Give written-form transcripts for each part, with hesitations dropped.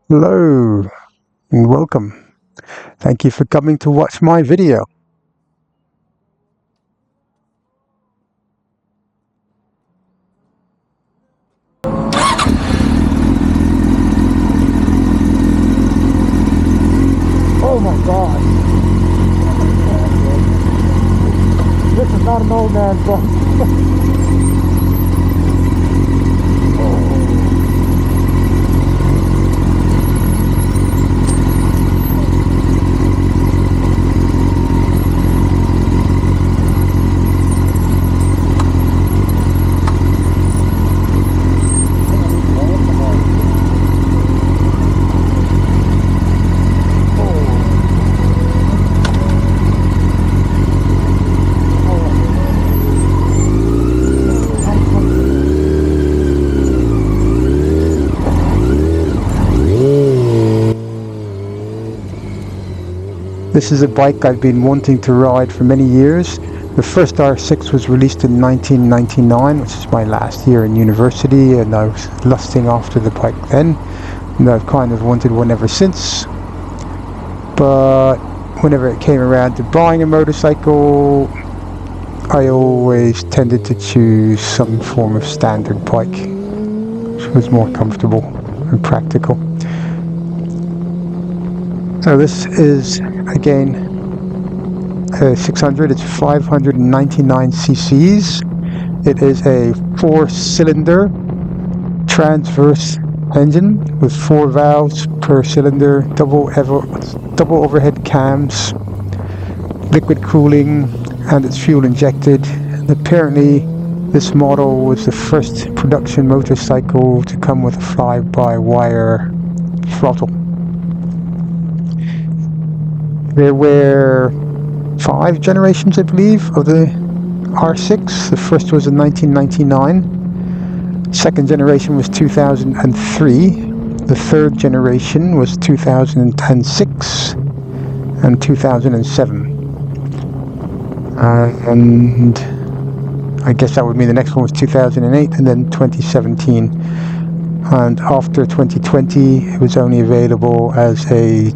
Hello and welcome. Thank you for coming to watch my video. Oh my God. This is not an old man's bike. This is a bike I've been wanting to ride for many years. The first R6 was released in 1999, which is my last year in university, and I was lusting after the bike then, and I've kind of wanted one ever since. But whenever it came around to buying a motorcycle, I always tended to choose some form of standard bike, which was more comfortable and practical. So this is again a 600. It's 599 cc's. It is a 4-cylinder transverse engine with 4 valves per cylinder, double overhead cams, liquid cooling, and it's fuel injected. And apparently this model was the first production motorcycle to come with a fly-by-wire throttle. There were 5 generations, I believe, of the R6. The first was in 1999. Second generation was 2003. The third generation was 2006 and 2007. And I guess that would mean the next one was 2008 and then 2017. And after 2020, it was only available as a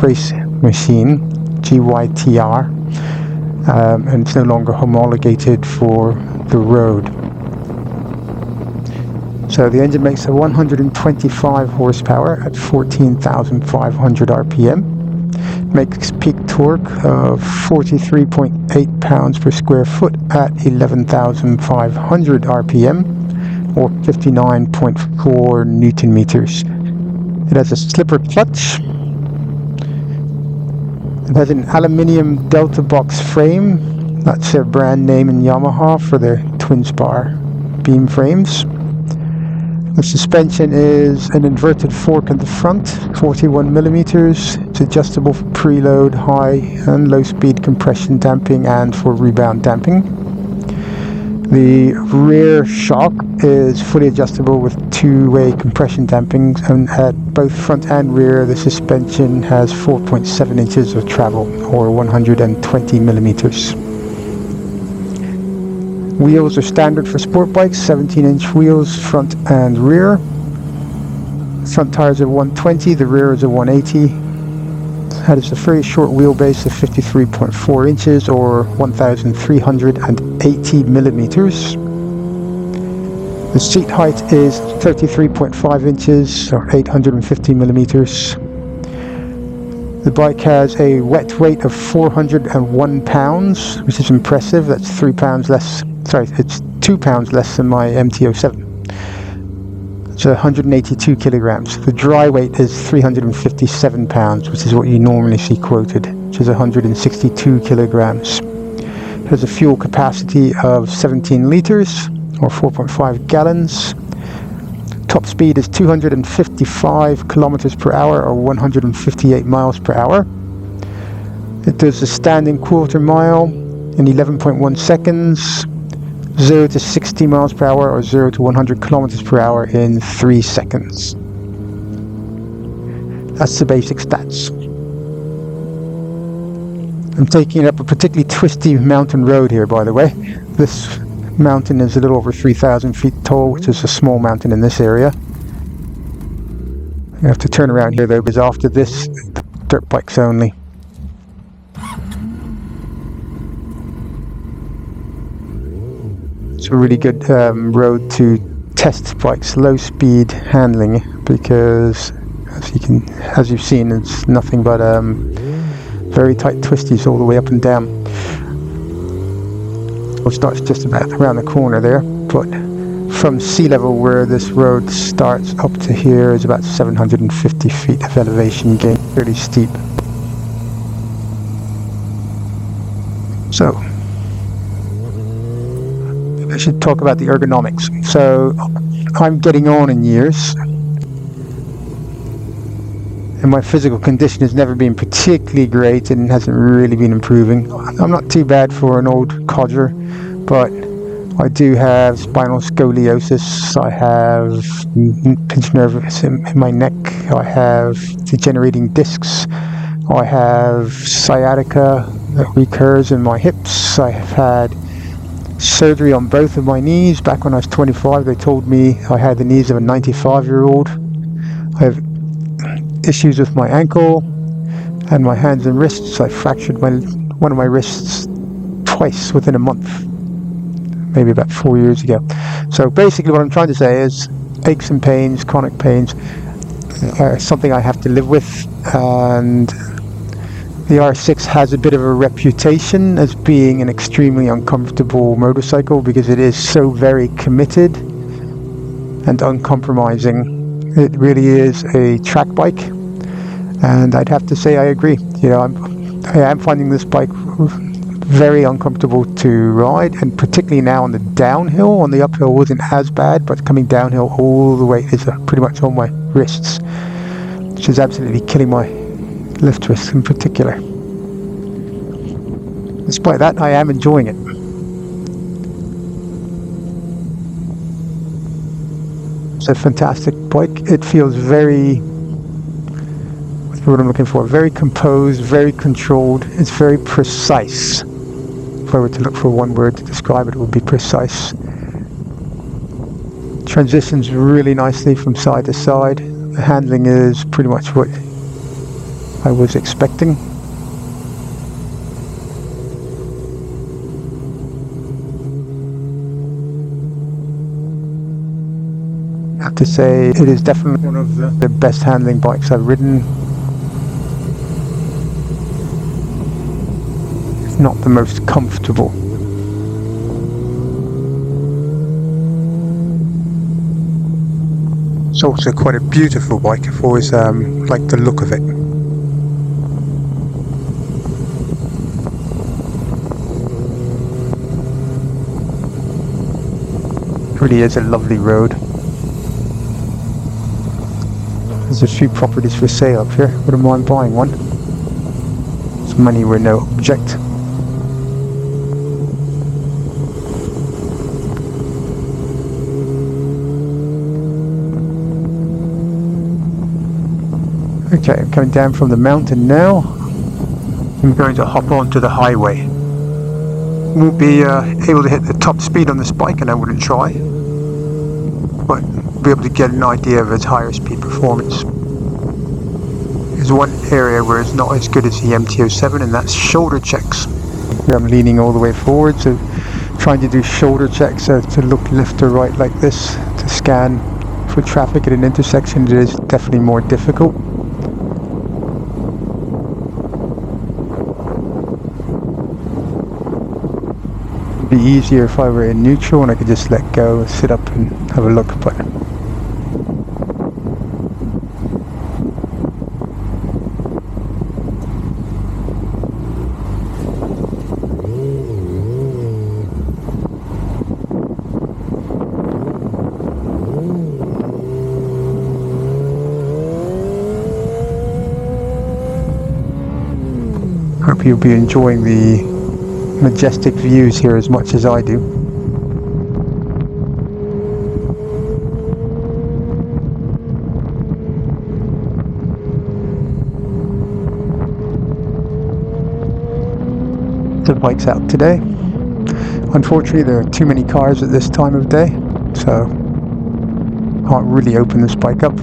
race machine, GYTR, and it's no longer homologated for the road. So the engine makes a 125 horsepower at 14,500 RPM, makes peak torque of 43.8 pounds per square foot at 11,500 RPM, or 59.4 Newton meters. It has a slipper clutch. It has an aluminium Deltabox frame. That's their brand name in Yamaha for their twin spar beam frames. The suspension is an inverted fork in the front, 41 millimeters. It's adjustable for preload, high and low speed compression damping, and for rebound damping. The rear shock is fully adjustable with 2-way compression damping, and at both front and rear the suspension has 4.7 inches of travel, or 120 millimeters. Wheels are standard for sport bikes, 17-inch wheels front and rear. Front tires are 120, the rear is a 180. That is a very short wheelbase of 53.4 inches or 1,380 millimeters. The seat height is 33.5 inches or 850 millimeters. The bike has a wet weight of 401 pounds, which is impressive. That's 3 pounds less. Sorry, it's 2 pounds less than my MT-07. It's 182 kilograms. The dry weight is 357 pounds, which is what you normally see quoted, which is 162 kilograms. It has a fuel capacity of 17 liters, or 4.5 gallons. Top speed is 255 kilometers per hour, or 158 miles per hour. It does a standing quarter mile in 11.1 seconds. 0 to 60 miles per hour or 0 to 100 kilometers per hour in 3 seconds. That's the basic stats. I'm taking up a particularly twisty mountain road here, by the way. This mountain is a little over 3,000 feet tall, which is a small mountain in this area. I have to turn around here though, because after this, dirt bikes only. It's a really good road to test bikes low speed handling, because as you've seen, it's nothing but very tight twisties all the way up and down. It starts just about around the corner there, but from sea level where this road starts up to here is about 750 feet of elevation gain, fairly steep. So I should talk about the ergonomics. So I'm getting on in years, and my physical condition has never been particularly great and hasn't really been improving. I'm not too bad for an old codger, but I do have spinal scoliosis, I have pinched nerves in my neck, I have degenerating discs, I have sciatica that recurs in my hips, I have had surgery on both of my knees. Back when I was 25, they told me I had the knees of a 95-year-old. I have issues with my ankle and my hands and wrists. I fractured one of my wrists twice within a month, maybe about 4 years ago. So basically what I'm trying to say is aches and pains, chronic pains, are something I have to live with, and the R6 has a bit of a reputation as being an extremely uncomfortable motorcycle because it is so very committed and uncompromising. It really is a track bike, and I'd have to say I agree. You know, I am finding this bike very uncomfortable to ride, and particularly now on the downhill. On the uphill wasn't as bad, but coming downhill all the way is pretty much on my wrists, which is absolutely killing my left wrist in particular. Despite that, I am enjoying it. It's a fantastic bike. It feels very, what's the word I'm looking for, very composed, very controlled. It's very precise. If I were to look for one word to describe it, it would be precise. Transitions really nicely from side to side. The handling is pretty much what I was expecting. I have to say it is definitely one of the best handling bikes I've ridden. It's not the most comfortable. It's also quite a beautiful bike. I've always liked the look of it. It really is a lovely road. There's a few properties for sale up here. Wouldn't mind buying one. Some money were no object. Okay, I'm coming down from the mountain now. I'm going to hop onto the highway. Won't be able to hit the top speed on this bike, and I wouldn't try, but be able to get an idea of its higher speed performance. There's one area where it's not as good as the MT-07, and that's shoulder checks. Here I'm leaning all the way forward, so trying to do shoulder checks to look left or right like this, to scan for traffic at an intersection, it is definitely more difficult. It'd be easier if I were in neutral and I could just let go, sit up and have a look, but hope you'll be enjoying the majestic views here as much as I do. The bike's out today. Unfortunately, there are too many cars at this time of day, so can't really open this bike up.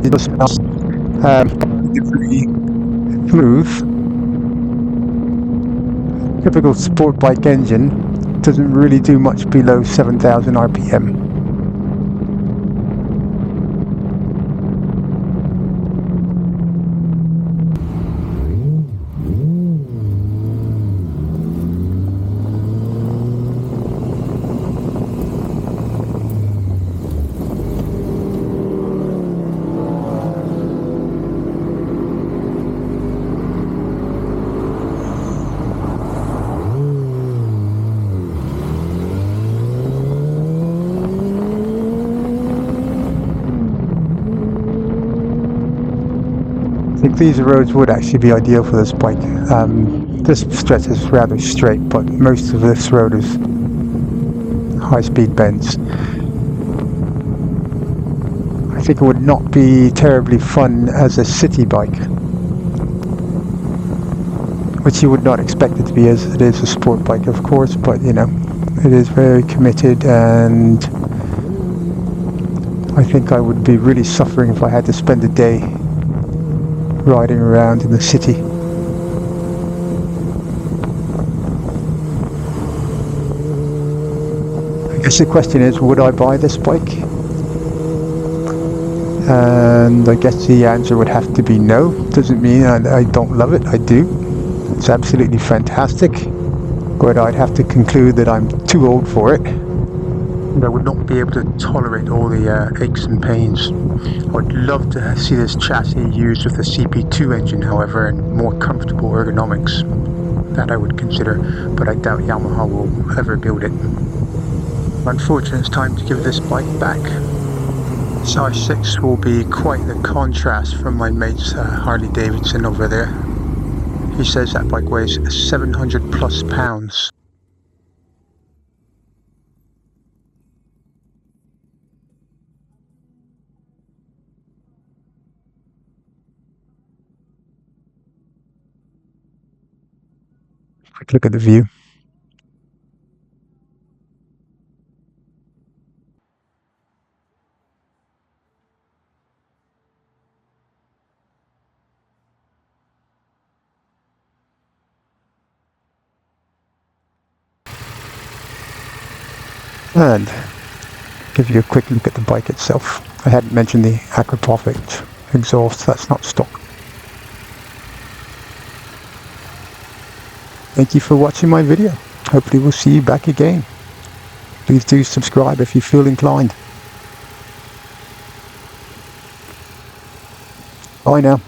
it does relatively smooth. Typical sport bike engine doesn't really do much below 7,000 RPM. I think these roads would actually be ideal for this bike. This stretch is rather straight, but most of this road is high-speed bends. I think it would not be terribly fun as a city bike, which you would not expect it to be, as it is a sport bike, of course, but you know, it is very committed, and I think I would be really suffering if I had to spend a day riding around in the city. I guess the question is, would I buy this bike? And I guess the answer would have to be no. Doesn't mean I don't love it, I do. It's absolutely fantastic, but I'd have to conclude that I'm too old for it. And I would not be able to tolerate all the aches and pains. I would love to see this chassis used with a CP2 engine, however, and more comfortable ergonomics. That I would consider, but I doubt Yamaha will ever build it. Unfortunately, it's time to give this bike back. SR6 will be quite the contrast from my mate's Harley Davidson over there. He says that bike weighs 700 plus pounds. Quick look at the view. And give you a quick look at the bike itself. I hadn't mentioned the Aquaprofit exhaust, that's not stock. Thank you for watching my video. Hopefully we'll see you back again. Please do subscribe if you feel inclined. Bye now.